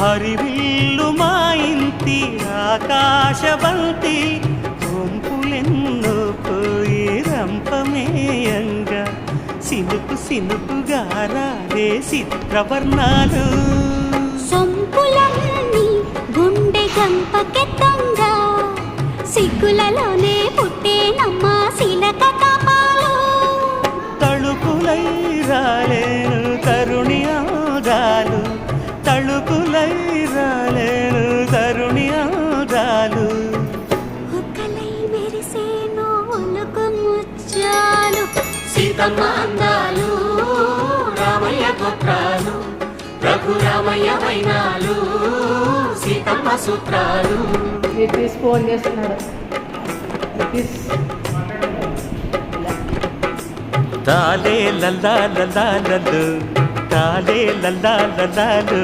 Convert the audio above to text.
హరివిల్లు మా ఇంటి ఆకాశబంతి గుంపులెన్నో పోయి రంపమేయంగా సినుకు సినుకుగా రాలే చిత్రవర్ణాలు సొంపులన్నీ గుండె గంపకెత్తంగా సిగ్గులలోనే పుట్టేనమ్మా శిలక కపాలు తళుకులై రాలేను తరుణి ఆదాలు తళుకులై రాలేను తరుణి ఆదాలు ఒక్కలై మెరిసేను ఒలుకు ముచ్చాలు సీతమ్మ అందాలు రామయ్య గోత్రాలు రఘురామయ్య వైనాలు సీతమ్మ సూత్రాలు. ఫోన్ చేస్తున్నాడు. తాలే లల్లా లల్లా లల్లు తాలే లల్లా లల్లాలు